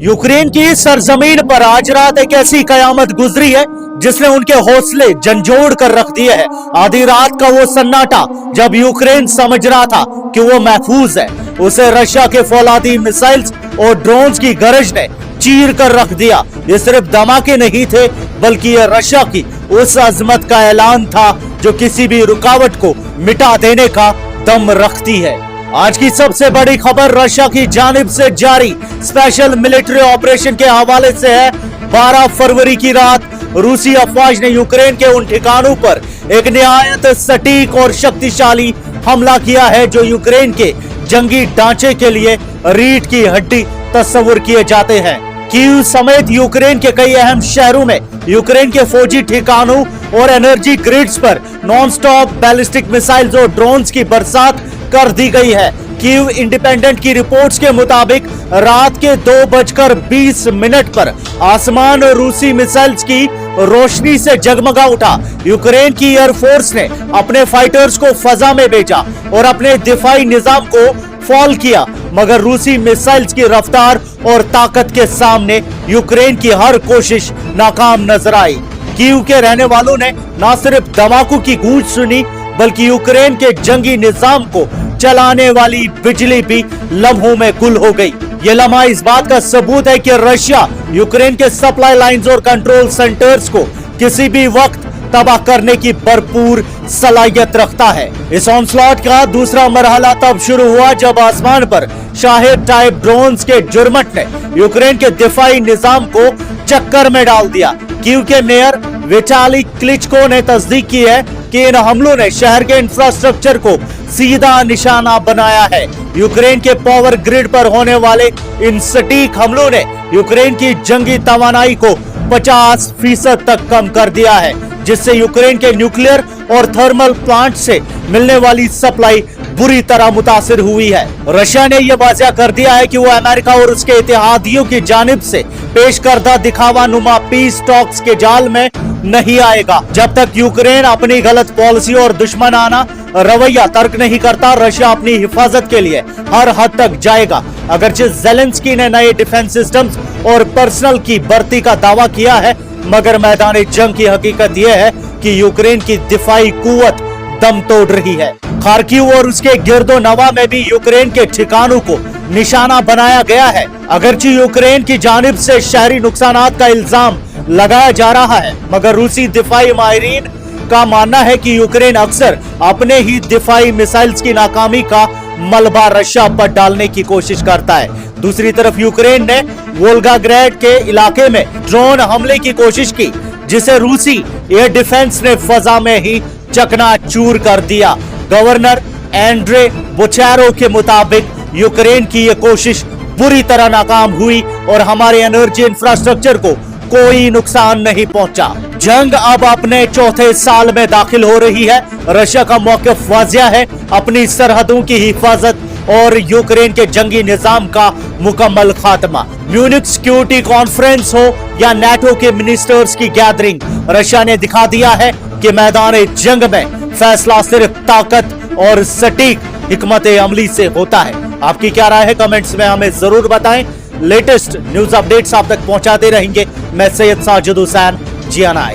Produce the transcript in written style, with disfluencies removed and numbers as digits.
Ukraine की सरजमीन पर आज रात एक ऐसी कयामत गुजरी है जिसने उनके हौसले झंझोड़ कर रख दिए हैं। आधी रात का वो सन्नाटा जब यूक्रेन समझ रहा था कि वो महफूज है, उसे रशिया के फौलादी मिसाइल्स और ड्रोन्स की गरज ने चीर कर रख दिया। ये सिर्फ धमाके नहीं थे, बल्कि ये रशिया की उस अजमत का ऐलान था जो किसी भी रुकावट को मिटा देने का दम रखती है। आज की सबसे बड़ी खबर रशिया की जानिब से जारी स्पेशल मिलिट्री ऑपरेशन के हवाले से है। 12 फरवरी की रात रूसी अफवाज ने यूक्रेन के उन ठिकानों पर एक निहायत सटीक और शक्तिशाली हमला किया है जो यूक्रेन के जंगी ढांचे के लिए रीढ़ की हड्डी तस्वुर किए जाते हैं। कीव समेत यूक्रेन के कई अहम शहरों में यूक्रेन के फौजी ठिकानों और एनर्जी ग्रिड्स पर नॉन स्टॉप बैलिस्टिक मिसाइल्स और ड्रोन्स की बरसात कर दी गई है। कीव इंडिपेंडेंट की रिपोर्ट्स के मुताबिक रात के 2:20 पर आसमान रूसी मिसाइल्स की रोशनी से जगमगा उठा। यूक्रेन की एयरफोर्स ने अपने फाइटर्स को फजा में भेजा और अपने दिफाई निजाम को फॉल किया, मगर रूसी मिसाइल्स की रफ्तार और ताकत के सामने यूक्रेन की हर कोशिश नाकाम नजर आई। कीव के रहने वालों ने न सिर्फ धमाकों की गूंज सुनी, बल्कि यूक्रेन के जंगी निजाम को चलाने वाली बिजली भी लम्हों में गुल हो गई। ये लम्हा इस बात का सबूत है कि रशिया यूक्रेन के सप्लाई लाइंस और कंट्रोल सेंटर्स को किसी भी वक्त तबाह करने की भरपूर सलाहियत रखता है। इस ऑनस्लॉट का दूसरा मरहला तब शुरू हुआ जब आसमान पर शाहिद टाइप ड्रोन्स के जुर्मट ने यूक्रेन के दिफाई निजाम को चक्कर में डाल दिया। कीव के मेयर विटाली क्लिचको ने तस्दीक की है कि इन हमलों ने शहर के इंफ्रास्ट्रक्चर को सीधा निशाना बनाया है। यूक्रेन के पावर ग्रिड पर होने वाले इन सटीक हमलों ने यूक्रेन की जंगी तवानाई को 50% तक कम कर दिया है, जिससे यूक्रेन के न्यूक्लियर और थर्मल प्लांट से मिलने वाली सप्लाई बुरी तरह मुतासिर हुई है। रशिया ने यह वाज़ेह कर दिया है कि वो अमेरिका और उसके इत्तेहादियों की जानिब से पेश करदा दिखावा नुमा पीस टॉक्स के जाल में नहीं आएगा। जब तक यूक्रेन अपनी गलत पॉलिसी और दुश्मनाना रवैया तर्क नहीं करता, रशिया अपनी हिफाजत के लिए हर हद तक जाएगा। अगरचे ज़ेलेंस्की ने नए डिफेंस सिस्टम्स और पर्सनल की भर्ती का दावा किया है, मगर मैदान जंग की हकीकत यह है कि यूक्रेन की दिफाई कुव्वत दम तोड़ रही है। खार्किव और उसके गिरदो नवा में भी यूक्रेन के ठिकानों को निशाना बनाया गया है। अगरचे यूक्रेन की जानिब से शहरी नुकसानात का इल्जाम लगाया जा रहा है, मगर रूसी दिफाई माहिरीन का मानना है कि यूक्रेन अक्सर अपने ही दिफाई मिसाइल्स की नाकामी का मलबा रशिया पर डालने की कोशिश करता है। दूसरी तरफ यूक्रेन ने वोल्गाग्रेड के इलाके में ड्रोन हमले की कोशिश की, जिसे रूसी एयर डिफेंस ने फजा में ही चकनाचूर कर दिया। गवर्नर एंड्रे बोचेरो के मुताबिक यूक्रेन की यह कोशिश बुरी तरह नाकाम हुई और हमारे एनर्जी इंफ्रास्ट्रक्चर को कोई नुकसान नहीं पहुंचा। जंग अब अपने चौथे साल में दाखिल हो रही है। रशिया का मौक़िफ़ वाज़ेह है, अपनी सरहदों की हिफाजत और यूक्रेन के जंगी निजाम का मुकम्मल खात्मा। म्यूनिक सिक्योरिटी कॉन्फ्रेंस हो या नेटो के मिनिस्टर्स की गैदरिंग, रशिया ने दिखा दिया है कि मैदान जंग में फैसला सिर्फ ताकत और सटीक हिकमत अमली से होता है। आपकी क्या राय है? कमेंट्स में हमें जरूर बताएं। लेटेस्ट न्यूज अपडेट्स आप तक पहुंचाते रहेंगे। मैं सैयद साजिद हुसैन, GNI।